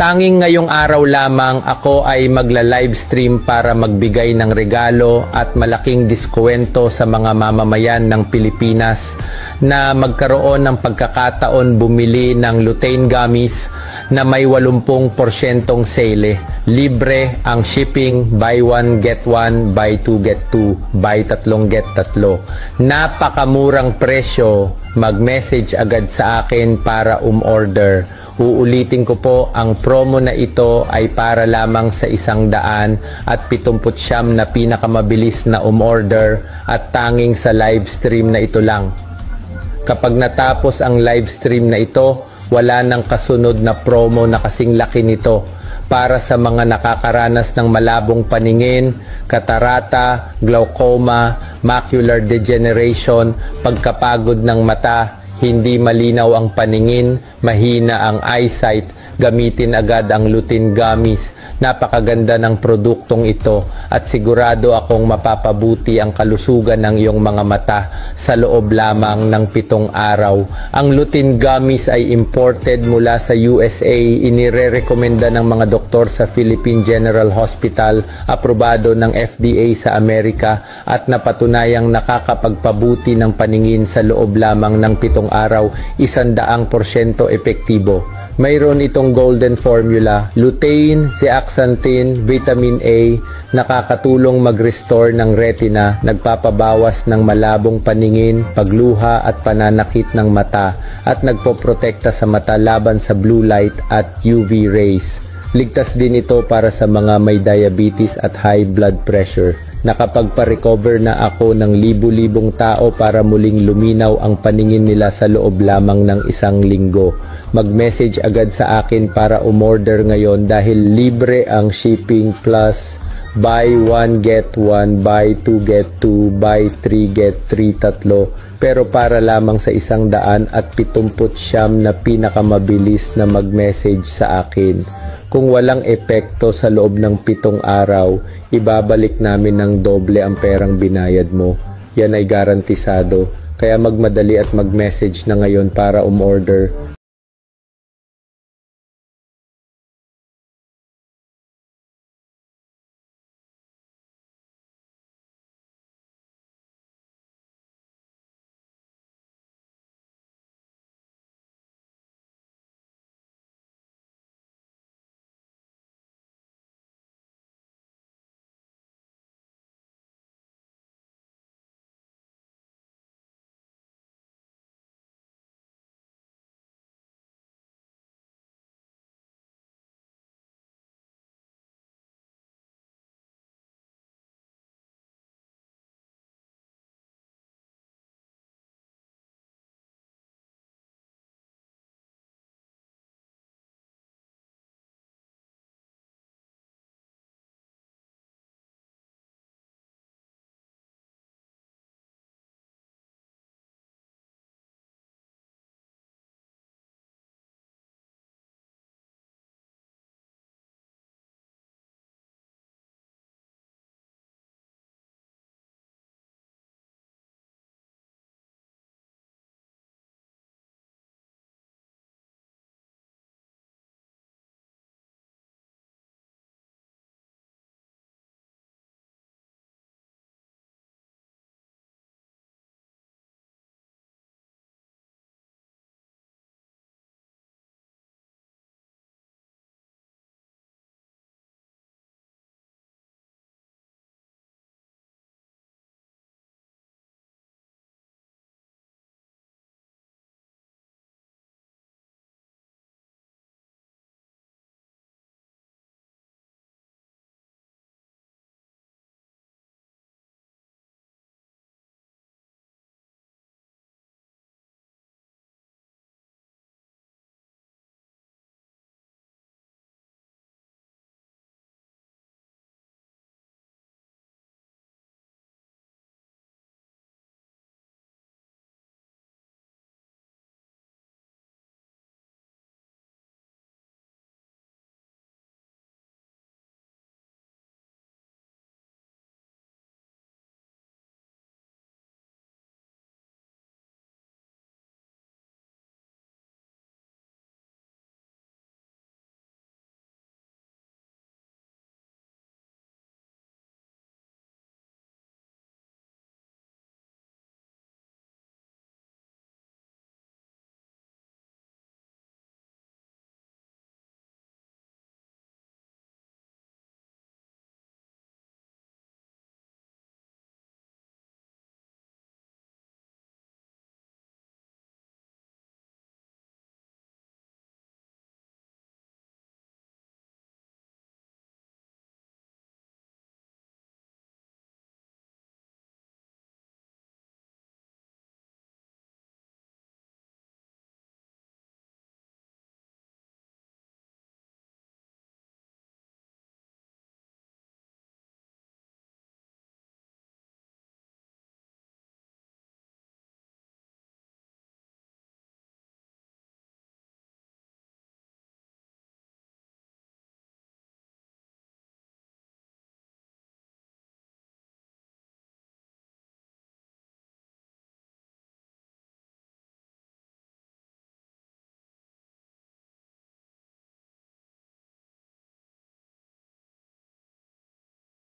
Tanging ngayong araw lamang ako ay magla-livestream para magbigay ng regalo at malaking diskwento sa mga mamamayan ng Pilipinas na magkaroon ng pagkakataon bumili ng lutein gummies na may 80% sale. Libre ang shipping, buy one get one, buy two get two, buy tatlong get tatlo. Napakamurang presyo, mag-message agad sa akin para umorder. Uulitin ko po, ang promo na ito ay para lamang sa 100 at 79 na pinakamabilis na umorder at tanging sa live stream na ito lang. Kapag natapos ang live stream na ito, wala nang kasunod na promo na kasing laki nito para sa mga nakakaranas ng malabong paningin, katarata, glaucoma, macular degeneration, pagkapagod ng mata, hindi malinaw ang paningin, mahina ang eyesight, gamitin agad ang lutein gummies. Napakaganda ng produktong ito at sigurado akong mapapabuti ang kalusugan ng iyong mga mata sa loob lamang ng 7 araw. Ang lutein gummies ay imported mula sa USA, inirerekomenda ng mga doktor sa Philippine General Hospital, aprobado ng FDA sa Amerika at napatunayang nakakapagpabuti ng paningin sa loob lamang ng 7 araw, 100% epektibo. Mayroon itong golden formula, lutein, zeaxanthin, vitamin A, nakakatulong mag-restore ng retina, nagpapabawas ng malabong paningin, pagluha at pananakit ng mata, at nagpoprotekta sa mata laban sa blue light at UV rays. Ligtas din ito para sa mga may diabetes at high blood pressure. Nakapagpa-recover na ako ng libu-libong tao para muling luminaw ang paningin nila sa loob lamang ng 1 linggo. Mag-message agad sa akin para umorder ngayon dahil libre ang shipping plus buy one get one, buy two get two, buy three get three tatlo. Pero para lamang sa 179 na pinakamabilis na mag-message sa akin. Kung walang epekto sa loob ng 7 araw, ibabalik namin ng doble ang perang binayad mo. Yan ay garantisado. Kaya magmadali at mag-message na ngayon para umorder.